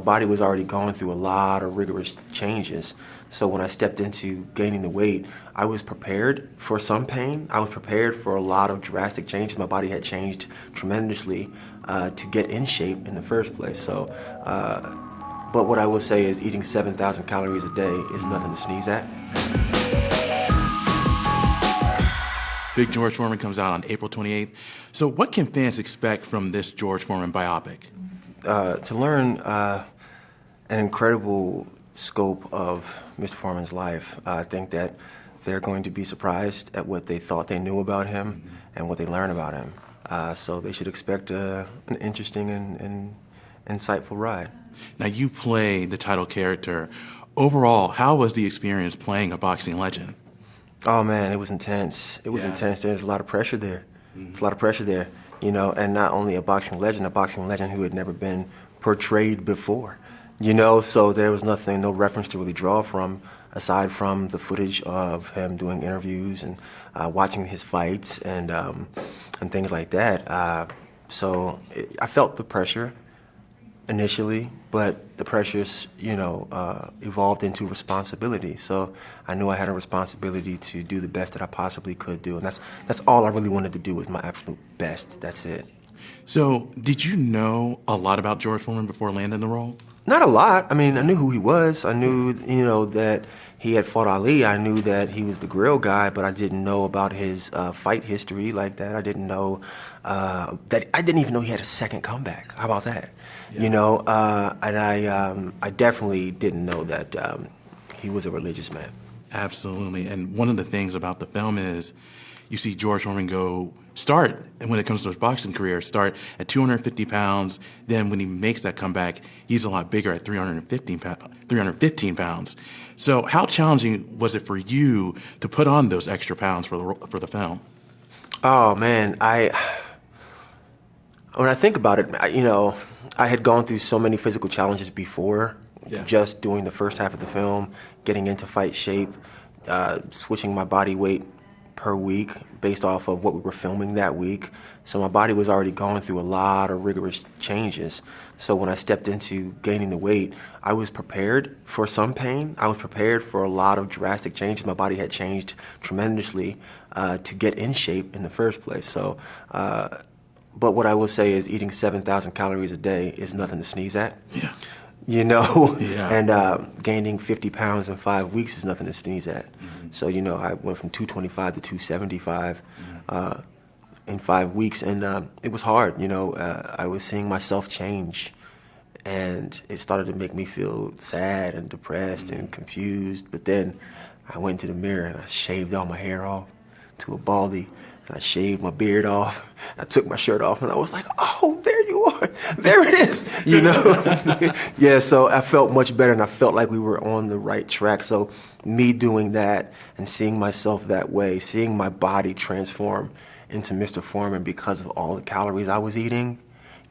body was already going through a lot of rigorous changes. So when I stepped into gaining the weight, I was prepared for some pain. I was prepared for a lot of drastic changes. My body had changed tremendously to get in shape in the first place. So, but what I will say is eating 7,000 calories a day is nothing to sneeze at. Big George Foreman comes out on April 28th. So what can fans expect from this George Foreman biopic? To learn an incredible scope of Mr. Foreman's life. I think that they're going to be surprised at what they thought they knew about him and what they learn about him. So they should expect an interesting and insightful ride. Now, you play the title character. Overall, how was the experience playing a boxing legend? Oh man, it was intense. It was intense. There's a lot of pressure there. There's a lot of pressure there, you know, and not only a boxing legend who had never been portrayed before, you know, so there was no reference to really draw from aside from the footage of him doing interviews and watching his fights and things like that. I felt the pressure initially, but the pressures, you know, evolved into responsibility. So I knew I had a responsibility to do the best that I possibly could do, and that's all I really wanted to do was my absolute best. That's it. So did you know a lot about George Foreman before landing the role? Not a lot. I mean, I knew who he was. I knew, you know, that he had fought Ali. I knew that he was the grill guy, but I didn't know about his fight history like that. I didn't know I didn't even know he had a second comeback. How about that? Yeah. You know, and I definitely didn't know that he was a religious man. Absolutely. And one of the things about the film is you see George Foreman start, and when it comes to his boxing career, start at 250 pounds. Then when he makes that comeback, he's a lot bigger at 315 pounds. So how challenging was it for you to put on those extra pounds for the film? Oh, man. When I think about it, you know, I had gone through so many physical challenges before, just doing the first half of the film, getting into fight shape, switching my body weight per week based off of what we were filming that week. So my body was already going through a lot of rigorous changes. So when I stepped into gaining the weight, I was prepared for some pain. I was prepared for a lot of drastic changes. My body had changed tremendously to get in shape in the first place. So, but what I will say is eating 7,000 calories a day is nothing to sneeze at. Yeah. You know, Yeah. and gaining 50 pounds in 5 weeks is nothing to sneeze at. So, you know, I went from 225 to 275 in 5 weeks, and it was hard. You know, I was seeing myself change, and it started to make me feel sad and depressed and confused. But then I went to the mirror and I shaved all my hair off to a baldy, and I shaved my beard off. I took my shirt off, and I was like, oh, there you are. There it is, you know? Yeah, so I felt much better, and I felt like we were on the right track. So me doing that and seeing myself that way, seeing my body transform into Mr. Foreman because of all the calories I was eating,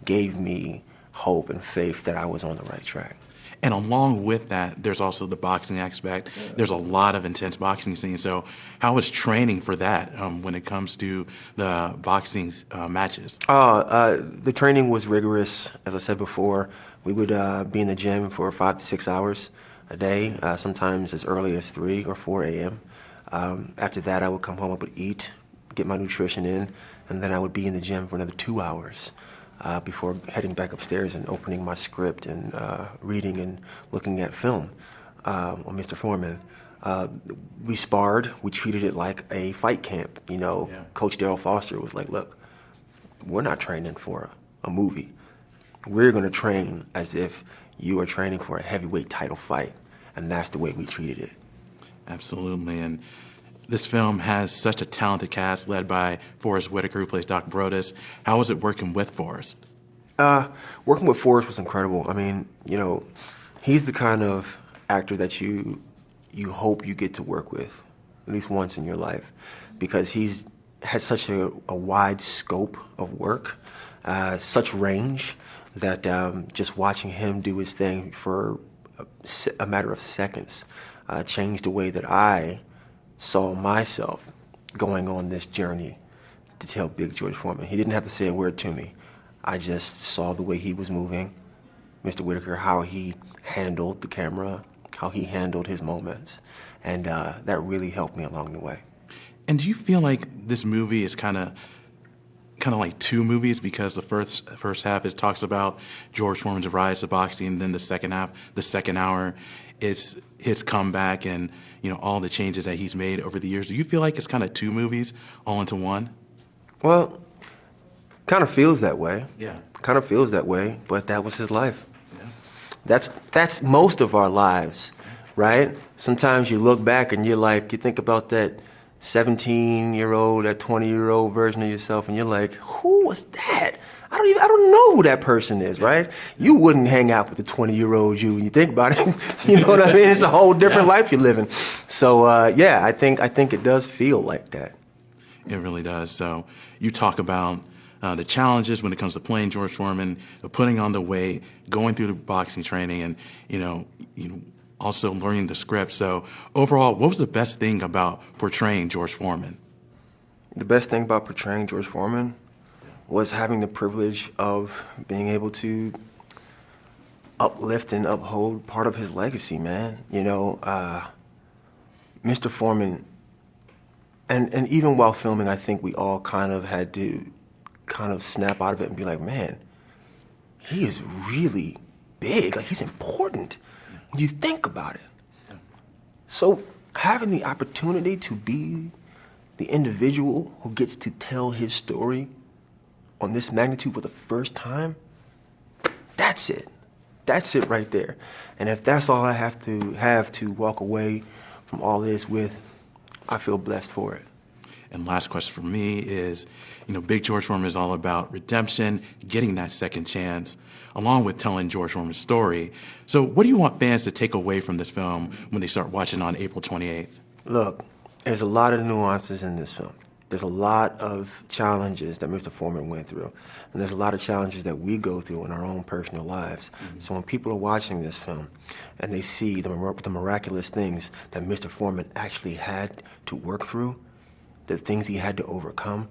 gave me hope and faith that I was on the right track. And along with that, there's also the boxing aspect. There's a lot of intense boxing scenes. So how was training for that when it comes to the boxing matches? The training was rigorous. As I said before, we would be in the gym for 5 to 6 hours a day, sometimes as early as 3 or 4 a.m. After that, I would come home, I would eat, get my nutrition in, and then I would be in the gym for another 2 hours. Before heading back upstairs and opening my script and reading and looking at film on Mr. Foreman. We sparred. We treated it like a fight camp. You know, Coach Darryl Foster was like, look, we're not training for a movie. We're going to train as if you are training for a heavyweight title fight. And that's the way we treated it. Absolutely. And this film has such a talented cast led by Forrest Whitaker, who plays Doc Brodus. How was it working with Forrest? Working with Forrest was incredible. I mean, you know, he's the kind of actor that you hope you get to work with at least once in your life, because he's had such a wide scope of work, such range, that just watching him do his thing for a matter of seconds changed the way that I saw myself going on this journey to tell Big George Foreman. He didn't have to say a word to me. I just saw the way he was moving, Mr. Whitaker, how he handled the camera, how he handled his moments, and that really helped me along the way. And do you feel like this movie is kind of like two movies, because the first half, it talks about George Foreman's rise to boxing, and then the second half, the second hour, is his comeback and, you know, all the changes that he's made over the years. Do you feel like it's kind of two movies all into one? Well, kind of feels that way. Yeah. Kind of feels that way, but that was his life. Yeah. That's most of our lives, right? Sometimes you look back and you think about that 17-year-old, that 20-year-old version of yourself, and you're like, who was that? I don't know who that person is, right? You wouldn't hang out with the 20-year-old you when you think about it. You know what I mean? It's a whole different life you're living. So yeah, I think it does feel like that. It really does. So you talk about the challenges when it comes to playing George Foreman, putting on the weight, going through the boxing training, and you know, also learning the script. So overall, what was the best thing about portraying George Foreman? The best thing about portraying George Foreman was having the privilege of being able to uplift and uphold part of his legacy, man. You know, Mr. Foreman, and even while filming, I think we all kind of had to snap out of it and be like, man, he is really big. Like, he's important when you think about it. So having the opportunity to be the individual who gets to tell his story on this magnitude for the first time, that's it. That's it right there. And if that's all I have to walk away from all this with, I feel blessed for it. And last question for me is, Big George Foreman is all about redemption, getting that second chance, along with telling George Foreman's story. So what do you want fans to take away from this film when they start watching on April 28th? Look, there's a lot of nuances in this film. There's a lot of challenges that Mr. Foreman went through, and there's a lot of challenges that we go through in our own personal lives. Mm-hmm. So when people are watching this film and they see the miraculous things that Mr. Foreman actually had to work through, the things he had to overcome,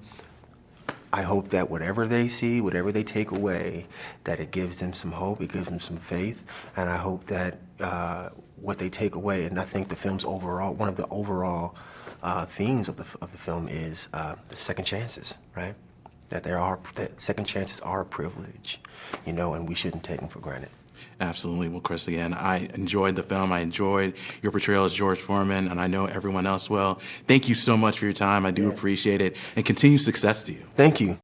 I hope that whatever they see, whatever they take away, that it gives them some hope, it gives them some faith, and I hope that what they take away, and I think the film's overall, one of the overall themes of the film is the second chances, right? That second chances are a privilege, and we shouldn't take them for granted. Absolutely. Well, Khris, again, I enjoyed the film. I enjoyed your portrayal as George Foreman, and I know everyone else will. Thank you so much for your time. I do appreciate it, and continued success to you. Thank you.